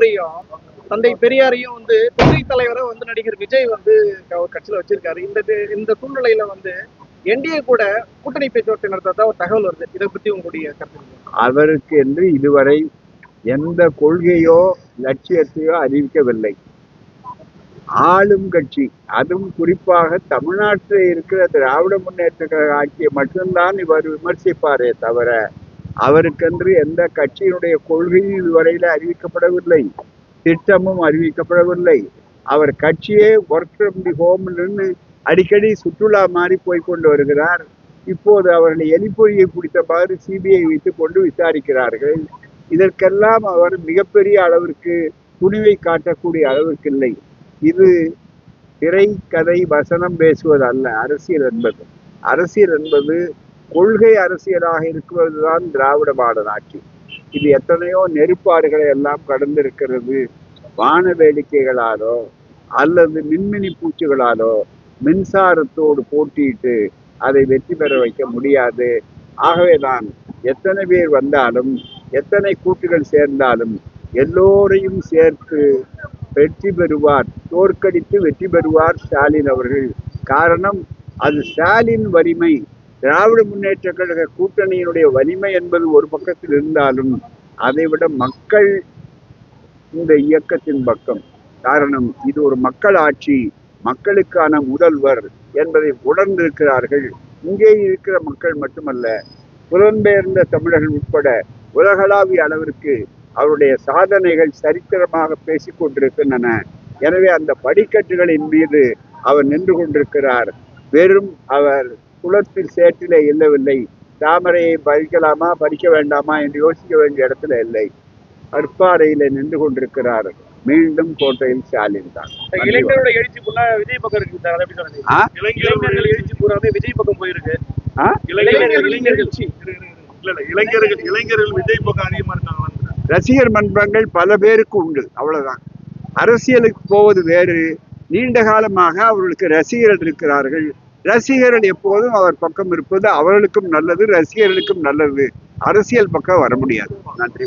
அம்பேத்கரையும் தந்தை பெரியாரையும் கொள்கை தலைவரை நடிகர் விஜய் அவர் கட்சியில வச்சிருக்காரு. இந்த சூழ்நிலையில என்டிஏ கூட கூட்டணி பேச்சுவார்த்தை நடத்ததா ஒரு தகவல் வருது. இதை பத்தி உங்களுடைய கருத்து? அவருக்கு என்று இதுவரை எந்த கொள்கையோ லட்சியத்தையோ அறிவிக்கவில்லை. ஆளும் கட்சி, அதுவும் குறிப்பாக தமிழ்நாட்டில் இருக்கிற திராவிட முன்னேற்ற கழக ஆட்சியை மட்டும்தான் இவர் விமர்சிப்பாரே தவிர அவருக்கென்று எந்த கட்சியினுடைய கொள்கையும் இதுவரையில அறிவிக்கப்படவில்லை, திட்டமும் அறிவிக்கப்படவில்லை. அவர் கட்சியே ஒர்க் ஃப்ரம் தி ஹோம்னு அடிக்கடி சுற்றுலா மாறி போய்கொண்டு வருகிறார். இப்போது அவர்களை எலிப்பொறியை பிடித்தவாறு சிபிஐ வைத்துக் கொண்டு விசாரிக்கிறார்கள். இதற்கெல்லாம் அவர் மிகப்பெரிய அளவிற்கு துணிவை காட்டக்கூடிய அளவிற்கு இல்லை. இது திரை கதை வசனம் பேசுவது அல்ல. அரசியல் என்பது கொள்கை அரசியலாக இருக்குவதுதான் திராவிட மாடல் ஆட்சி. இது எத்தனையோ நெருப்பாடுகளை எல்லாம் கடந்திருக்கிறது. வான வேடிக்கைகளாலோ அல்லது மின்மினி பூச்சிகளாலோ மின்சாரத்தோடு போட்டியிட்டு அதை வெற்றி பெற வைக்க முடியாது. ஆகவேதான் எத்தனை பேர் வந்தாலும் எத்தனை கூட்டுகள் சேர்ந்தாலும் எல்லோரையும் சேர்த்து வெற்றி பெறுவார், தோற்கடித்து வெற்றி பெறுவார் ஸ்டாலின் அவர்கள். காரணம், அது ஸ்டாலின் வலிமை. திராவிட முன்னேற்ற கழக கூட்டணியினுடைய வலிமை என்பது ஒரு பக்கத்தில் இருந்தாலும் அதைவிட மக்கள் இந்த இயக்கத்தின் பக்கம். காரணம், இது ஒரு மக்கள் ஆட்சி, மக்களுக்கான முதல்வர் என்பதை உணர்ந்திருக்கிறார்கள். இங்கே இருக்கிற மக்கள் மட்டுமல்ல, புலம்பெயர்ந்த தமிழர்கள் உட்பட உலகளாவிய அளவிற்கு அவருடைய சாதனைகள் சரித்திரமாக பேசிக் கொண்டிருக்கின்றன. எனவே அந்த படிக்கட்டுகளின் மீது அவர் நின்று கொண்டிருக்கிறார். வெறும் அவர் குளத்தில் சேற்றிலே இல்லவில்லை. தாமரையை பறிக்கலாமா பறிக்க வேண்டாமா என்று யோசிக்க வேண்டிய இடத்துல இல்லை. கற்பாறையில நின்று கொண்டிருக்கிறார். மீண்டும் கோட்டையில் ஸ்டாலின் தான். இளைஞரோட எழுச்சி விஜய் பக்கம் இருக்கு. இளைஞர்கள் எழுச்சி பூராவே விஜய் பக்கம் போயிருக்கு. இளைஞர்கள் விஜய் பக்கம் அதிகமா இருக்காங்க. ரசிகர் மன்றங்கள் பல பேருக்கு உண்டு, அவ்வளவுதான். அரசியலுக்கு போவது வேறு. நீண்ட காலமாக அவர்களுக்கு ரசிகர்கள் இருக்கிறார்கள். ரசிகர்கள் எப்போதும் அவர் பக்கம் இருப்பது அவர்களுக்கும் நல்லது, ரசிகர்களுக்கும் நல்லது. அரசியல் பக்கம் வர முடியாது. நன்றி.